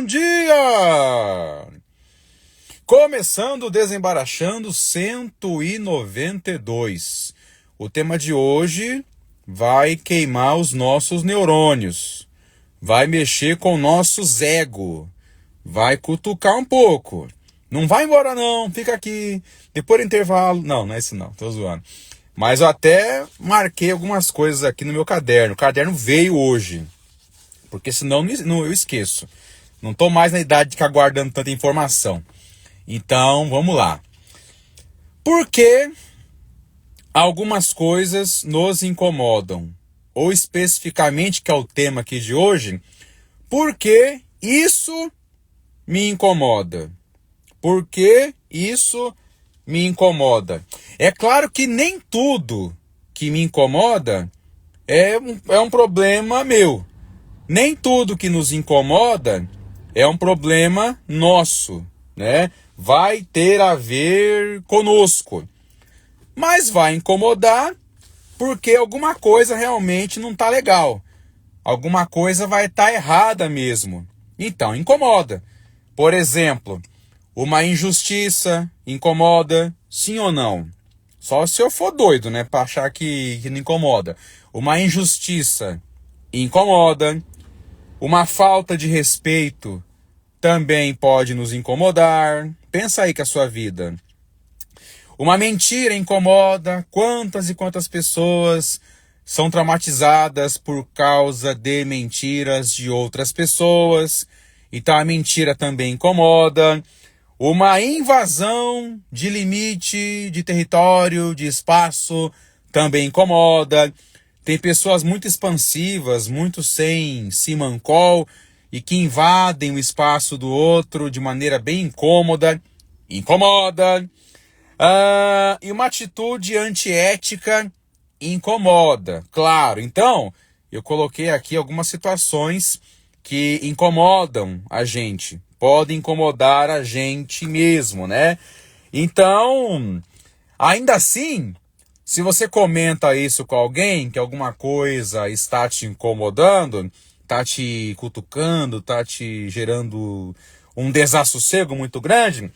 bom dia! Começando o Desembaraxando 192. O tema de hoje vai queimar os nossos neurônios, vai mexer com nossos ego, vai cutucar um pouco. Não vai embora não, fica aqui, depois do intervalo. Não é isso não, tô zoando. Mas eu até marquei algumas coisas aqui no meu caderno. O caderno veio hoje, porque senão eu esqueço. Não tô mais na idade de ficar guardando tanta informação. Então, vamos lá. Por que algumas coisas nos incomodam? Ou especificamente, que é o tema aqui de hoje, por que isso me incomoda? Por que isso me incomoda? É claro que nem tudo que me incomoda é um problema meu. Nem tudo que nos incomoda é um problema nosso, né? Vai ter a ver conosco. Mas vai incomodar porque alguma coisa realmente não está legal. Alguma coisa vai estar errada mesmo. Então, incomoda. Por exemplo, uma injustiça incomoda, sim ou não? Só se eu for doido, né? Para achar que não incomoda. Uma injustiça incomoda. Uma falta de respeito também pode nos incomodar. Pensa aí com a sua vida. Uma mentira incomoda. Quantas e quantas pessoas são traumatizadas por causa de mentiras de outras pessoas? Então a mentira também incomoda. Uma invasão de limite, de território, de espaço também incomoda. Tem pessoas muito expansivas, muito sem simancol, e que invadem o espaço do outro de maneira bem incômoda. Incomoda. E uma atitude antiética incomoda. Claro, então, eu coloquei aqui algumas situações que incomodam a gente. Podem incomodar a gente mesmo, né? Então, ainda assim, se você comenta isso com alguém, que alguma coisa está te incomodando, está te cutucando, está te gerando um desassossego muito grande,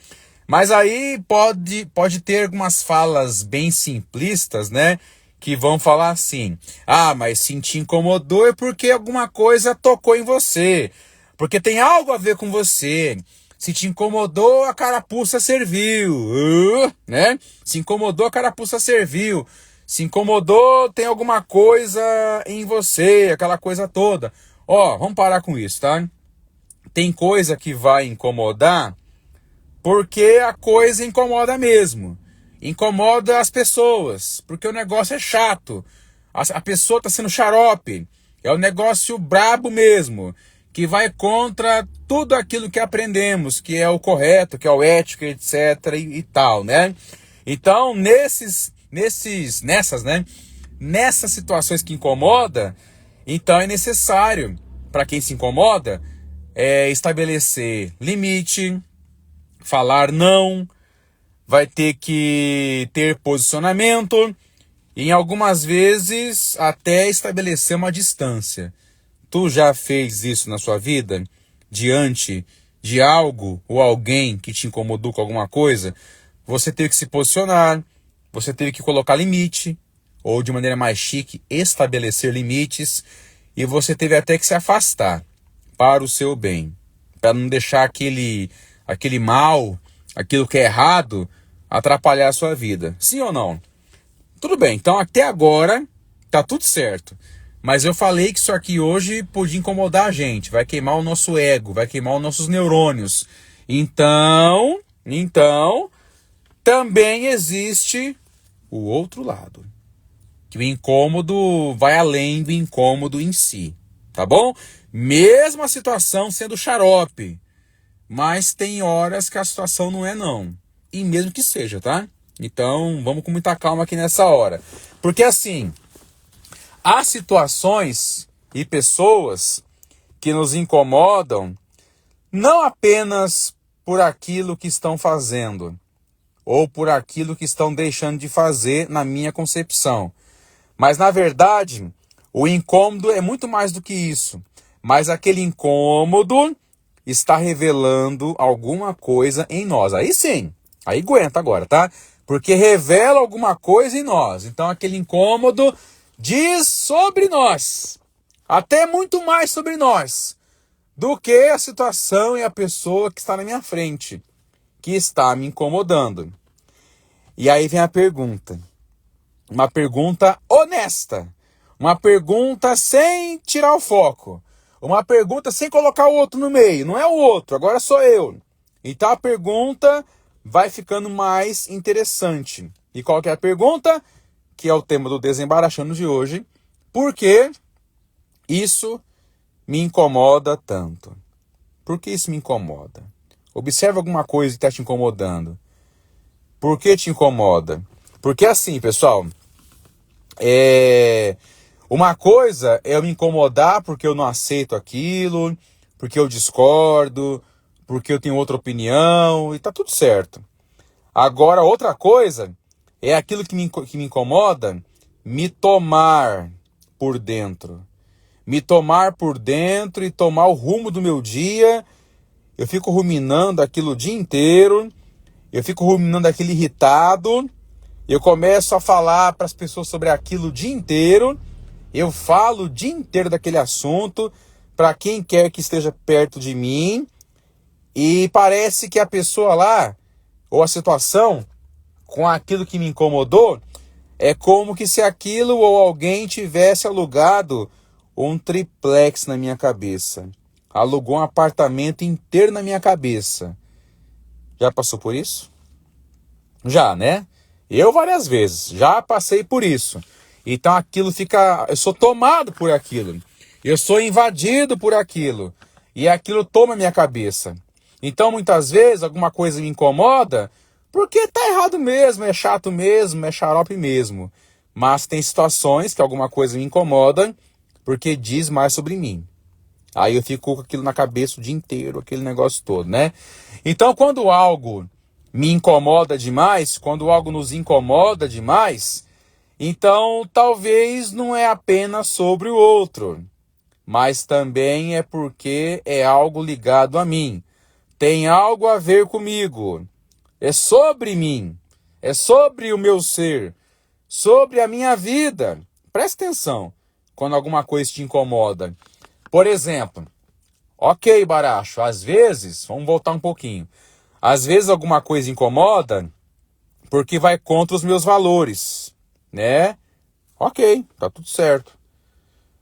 mas aí pode ter algumas falas bem simplistas, né? Que vão falar assim: mas se te incomodou é porque alguma coisa tocou em você, porque tem algo a ver com você. Se te incomodou, a carapuça serviu, né? Se incomodou, a carapuça serviu. Se incomodou, tem alguma coisa em você, aquela coisa toda. Vamos parar com isso, tá? Tem coisa que vai incomodar porque a coisa incomoda mesmo. Incomoda as pessoas, porque o negócio é chato. A pessoa tá sendo xarope. É um negócio brabo mesmo, que vai contra tudo aquilo que aprendemos, que é o correto, que é o ético, etc. e tal, né? Então, nessas situações que incomoda, então é necessário, para quem se incomoda, estabelecer limite, falar não, vai ter que ter posicionamento, e em algumas vezes até estabelecer uma distância. Tu já fez isso na sua vida? Diante de algo ou alguém que te incomodou com alguma coisa? Você teve que se posicionar, você teve que colocar limite, ou de maneira mais chique, estabelecer limites, e você teve até que se afastar para o seu bem, para não deixar aquele mal, aquilo que é errado, atrapalhar a sua vida. Sim ou não? Tudo bem, então até agora tá tudo certo. Mas eu falei que isso aqui hoje podia incomodar a gente, vai queimar o nosso ego, vai queimar os nossos neurônios. Então, também existe o outro lado. Que o incômodo vai além do incômodo em si, tá bom? Mesmo a situação sendo xarope, mas tem horas que a situação não é não. E mesmo que seja, tá? Então, vamos com muita calma aqui nessa hora. Porque assim, há situações e pessoas que nos incomodam não apenas por aquilo que estão fazendo, ou por aquilo que estão deixando de fazer na minha concepção. Mas, na verdade, o incômodo é muito mais do que isso. Mas aquele incômodo está revelando alguma coisa em nós. Aí sim, aí aguenta agora, tá? Porque revela alguma coisa em nós. Então aquele incômodo diz sobre nós, até muito mais sobre nós, do que a situação e a pessoa que está na minha frente, que está me incomodando. E aí vem a pergunta. Uma pergunta honesta. Uma pergunta sem tirar o foco. Uma pergunta sem colocar o outro no meio. Não é o outro, agora sou eu. Então a pergunta vai ficando mais interessante. E qual que é a pergunta? Que é o tema do Desembaraxando de hoje. Por que isso me incomoda tanto? Por que isso me incomoda? Observe alguma coisa que está te incomodando. Por que te incomoda? Porque assim, pessoal, uma coisa é eu me incomodar porque eu não aceito aquilo, porque eu discordo, porque eu tenho outra opinião, e tá tudo certo. Agora, outra coisa é aquilo que me incomoda me tomar por dentro. Me tomar por dentro e tomar o rumo do meu dia. Eu fico ruminando aquilo o dia inteiro. Eu fico ruminando aquilo irritado. Eu começo a falar para as pessoas sobre aquilo o dia inteiro. Eu falo o dia inteiro daquele assunto para quem quer que esteja perto de mim. E parece que a pessoa lá, ou a situação, com aquilo que me incomodou, é como que se aquilo ou alguém tivesse alugado um triplex na minha cabeça. Alugou um apartamento inteiro na minha cabeça. Já passou por isso? Já, né? Eu várias vezes. Já passei por isso. Então aquilo fica... Eu sou tomado por aquilo. Eu sou invadido por aquilo. E aquilo toma minha cabeça. Então muitas vezes alguma coisa me incomoda porque tá errado mesmo, é chato mesmo, é xarope mesmo. Mas tem situações que alguma coisa me incomoda porque diz mais sobre mim. Aí eu fico com aquilo na cabeça o dia inteiro, aquele negócio todo, né? Então quando algo me incomoda demais, quando algo nos incomoda demais, então talvez não é apenas sobre o outro, mas também é porque é algo ligado a mim. Tem algo a ver comigo. É sobre mim. É sobre o meu ser. Sobre a minha vida. Presta atenção quando alguma coisa te incomoda. Por exemplo, ok, Baracho, às vezes, vamos voltar um pouquinho. Às vezes alguma coisa incomoda porque vai contra os meus valores, né? Ok, tá tudo certo.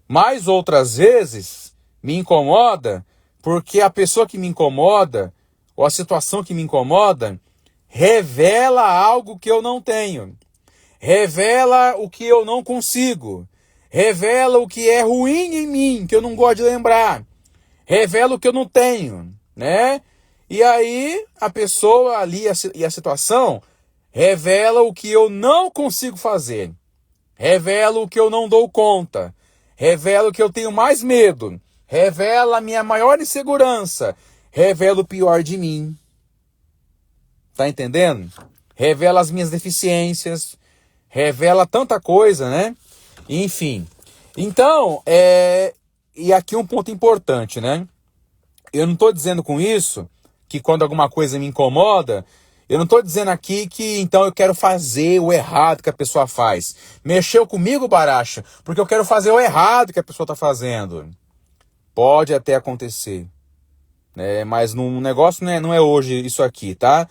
Mas outras vezes me incomoda porque a pessoa que me incomoda ou a situação que me incomoda revela algo que eu não tenho. Revela o que eu não consigo. Revela o que é ruim em mim, que eu não gosto de lembrar. Revela o que eu não tenho, né? E aí a pessoa ali e a situação revela o que eu não consigo fazer. Revela o que eu não dou conta. Revela o que eu tenho mais medo. Revela a minha maior insegurança. Revela o pior de mim. Tá entendendo? Revela as minhas deficiências. Revela tanta coisa, né? Enfim. Então, e aqui um ponto importante, né? Eu não estou dizendo com isso que quando alguma coisa me incomoda, eu não estou dizendo aqui que então eu quero fazer o errado que a pessoa faz. Mexeu comigo, Baracha, porque eu quero fazer o errado que a pessoa está fazendo. Pode até acontecer, né? Mas no negócio não é hoje isso aqui, tá?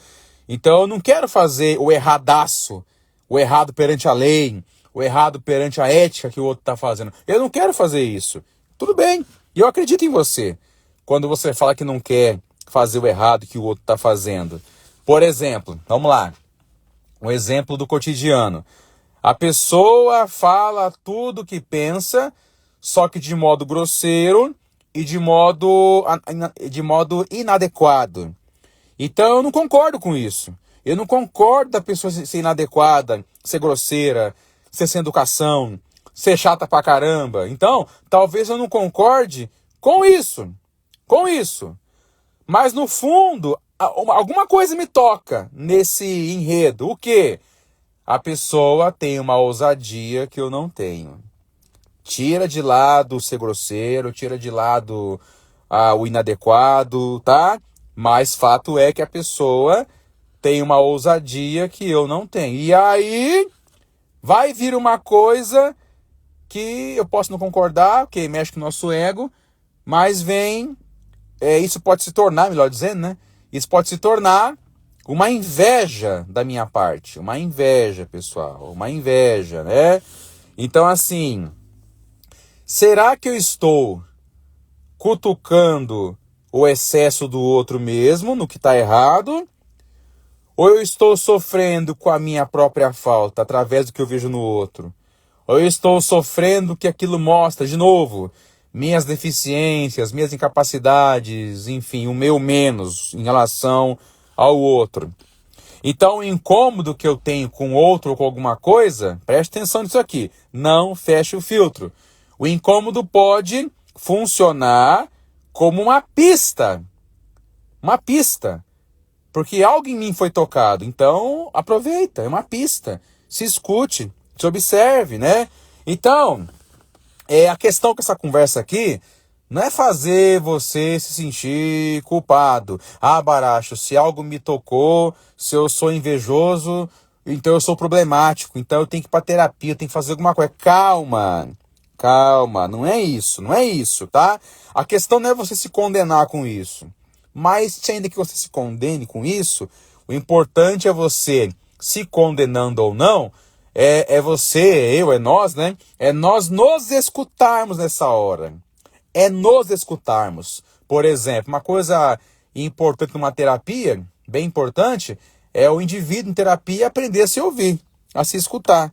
Então eu não quero fazer o erradaço, o errado perante a lei, o errado perante a ética que o outro está fazendo. Eu não quero fazer isso. Tudo bem, e eu acredito em você. Quando você fala que não quer fazer o errado que o outro está fazendo. Por exemplo, vamos lá, um exemplo do cotidiano. A pessoa fala tudo o que pensa, só que de modo grosseiro e de modo inadequado. Então eu não concordo com isso. Eu não concordo da pessoa ser inadequada, ser grosseira, ser sem educação, ser chata pra caramba. Então, talvez eu não concorde com isso. Com isso. Mas no fundo, alguma coisa me toca nesse enredo. O quê? A pessoa tem uma ousadia que eu não tenho. Tira de lado ser grosseiro, tira de lado o inadequado, tá? Mas fato é que a pessoa tem uma ousadia que eu não tenho. E aí vai vir uma coisa que eu posso não concordar, que mexe com o nosso ego, mas vem, isso pode se tornar, melhor dizendo, né? Isso pode se tornar uma inveja da minha parte. Uma inveja, pessoal. Uma inveja, né? Então, assim, será que eu estou cutucando o excesso do outro mesmo, no que está errado? Ou eu estou sofrendo com a minha própria falta, através do que eu vejo no outro? Ou eu estou sofrendo que aquilo mostra, de novo, minhas deficiências, minhas incapacidades, enfim, o meu menos em relação ao outro? Então, o incômodo que eu tenho com outro ou com alguma coisa, preste atenção nisso aqui, não feche o filtro. O incômodo pode funcionar como uma pista. Uma pista. Porque algo em mim foi tocado. Então, aproveita, é uma pista. Se escute, se observe, né? Então, a questão com essa conversa aqui não é fazer você se sentir culpado. Baracho, se algo me tocou, se eu sou invejoso, então eu sou problemático, então eu tenho que ir pra terapia, eu tenho que fazer alguma coisa. Calma, não é isso, tá? A questão não é você se condenar com isso. Mas, se ainda que você se condene com isso, o importante é você, se condenando ou não, é nós, né? É nós nos escutarmos nessa hora. É nos escutarmos. Por exemplo, uma coisa importante numa terapia, bem importante, é o indivíduo em terapia aprender a se ouvir, a se escutar.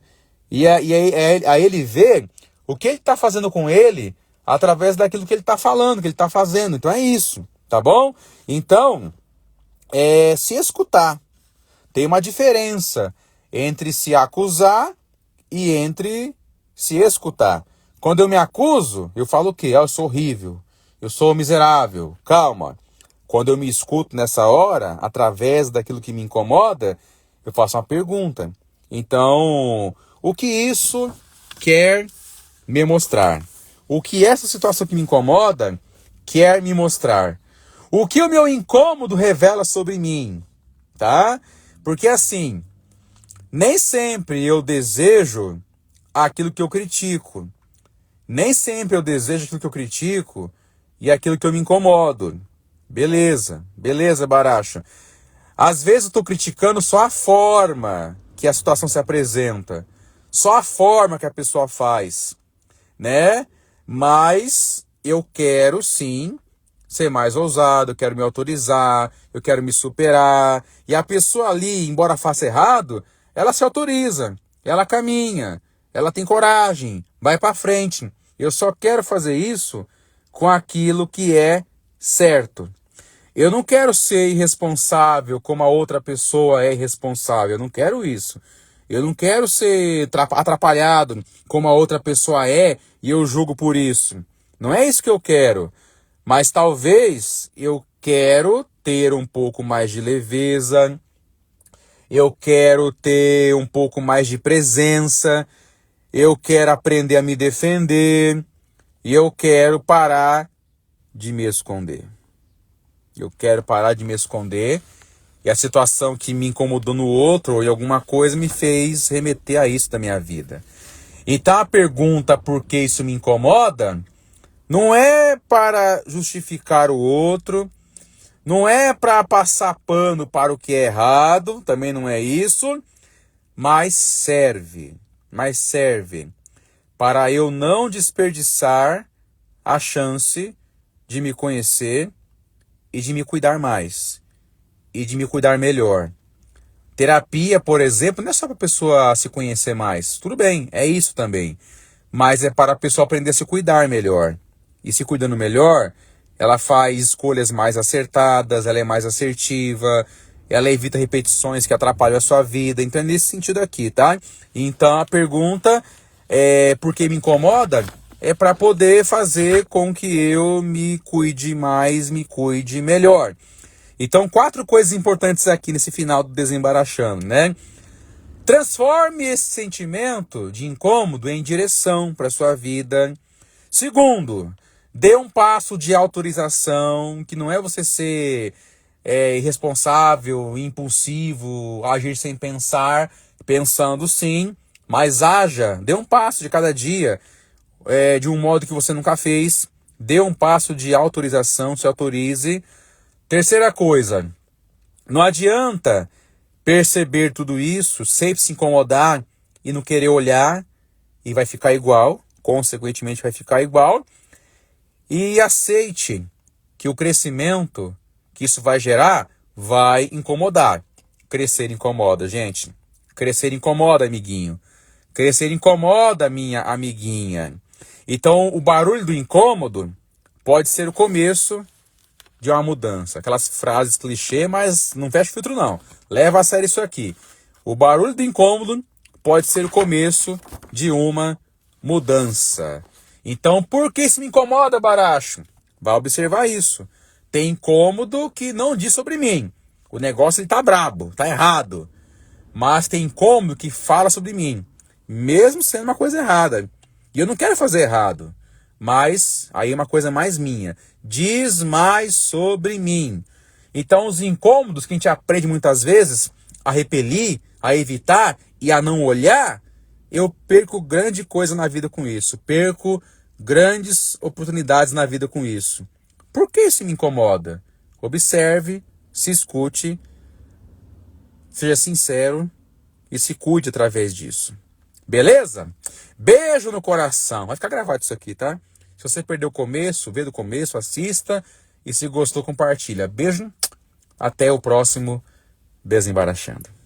E a ele ver o que ele está fazendo com ele através daquilo que ele está falando, que ele está fazendo. Então é isso, tá bom? Então, se escutar. Tem uma diferença entre se acusar e entre se escutar. Quando eu me acuso, eu falo o quê? Eu sou horrível, eu sou miserável. Calma. Quando eu me escuto nessa hora, através daquilo que me incomoda, eu faço uma pergunta. Então, o que isso quer me mostrar? O que essa situação que me incomoda quer me mostrar? O que o meu incômodo revela sobre mim? Tá? Porque assim, nem sempre eu desejo aquilo que eu critico. Nem sempre eu desejo aquilo que eu critico e aquilo que eu me incomodo. Beleza, Baracha. Às vezes eu estou criticando só a forma que a situação se apresenta. Só a forma que a pessoa faz, né? Mas eu quero sim ser mais ousado, eu quero me autorizar, eu quero me superar. E a pessoa ali, embora faça errado, ela se autoriza, ela caminha, ela tem coragem, vai para frente. Eu só quero fazer isso com aquilo que é certo. Eu não quero ser irresponsável como a outra pessoa é irresponsável. Eu não quero isso. Eu não quero ser atrapalhado como a outra pessoa é e eu julgo por isso. Não é isso que eu quero. Mas talvez eu quero ter um pouco mais de leveza. Eu quero ter um pouco mais de presença. Eu quero aprender a me defender. E eu quero parar de me esconder. Eu quero parar de me esconder. E a situação que me incomodou no outro ou em alguma coisa me fez remeter a isso da minha vida. Então a pergunta por que isso me incomoda não é para justificar o outro, não é para passar pano para o que é errado, também não é isso, mas serve para eu não desperdiçar a chance de me conhecer e de me cuidar mais. E de me cuidar melhor. Terapia, por exemplo, não é só para a pessoa se conhecer mais. Tudo bem, é isso também. Mas é para a pessoa aprender a se cuidar melhor. E se cuidando melhor, ela faz escolhas mais acertadas, ela é mais assertiva, ela evita repetições que atrapalham a sua vida. Então é nesse sentido aqui, tá? Então a pergunta é por que me incomoda? É para poder fazer com que eu me cuide mais, me cuide melhor. Então, 4 coisas importantes aqui nesse final do Desembaraxando, né? Transforme esse sentimento de incômodo em direção para a sua vida. Segundo, Dê um passo de autorização, que não é você ser irresponsável, impulsivo, agir sem pensar, pensando sim, mas haja, dê um passo de cada dia, de um modo que você nunca fez, dê um passo de autorização, se autorize. Terceira coisa, não adianta perceber tudo isso, sempre se incomodar e não querer olhar, e vai ficar igual, consequentemente vai ficar igual. E aceite que o crescimento que isso vai gerar vai incomodar. Crescer incomoda, gente. Crescer incomoda, amiguinho. Crescer incomoda, minha amiguinha. Então, o barulho do incômodo pode ser o começo de uma mudança. Aquelas frases clichê, mas não fecha filtro não. Leva a sério isso aqui. O barulho do incômodo pode ser o começo de uma mudança. Então, por que isso me incomoda, Baracho? Vai observar isso. Tem incômodo que não diz sobre mim. O negócio ele tá brabo, tá errado. Mas tem incômodo que fala sobre mim, mesmo sendo uma coisa errada. E eu não quero fazer errado. Mas aí é uma coisa mais minha. Diz mais sobre mim. Então, os incômodos que a gente aprende muitas vezes a repelir, a evitar e a não olhar, eu perco grande coisa na vida com isso. Perco grandes oportunidades na vida com isso. Por que isso me incomoda? Observe, se escute, seja sincero e se cuide através disso. Beleza? Beijo no coração. Vai ficar gravado isso aqui, tá? Se você perdeu o começo, vê do começo, assista. E se gostou, compartilha. Beijo. Até o próximo Desembaraxando.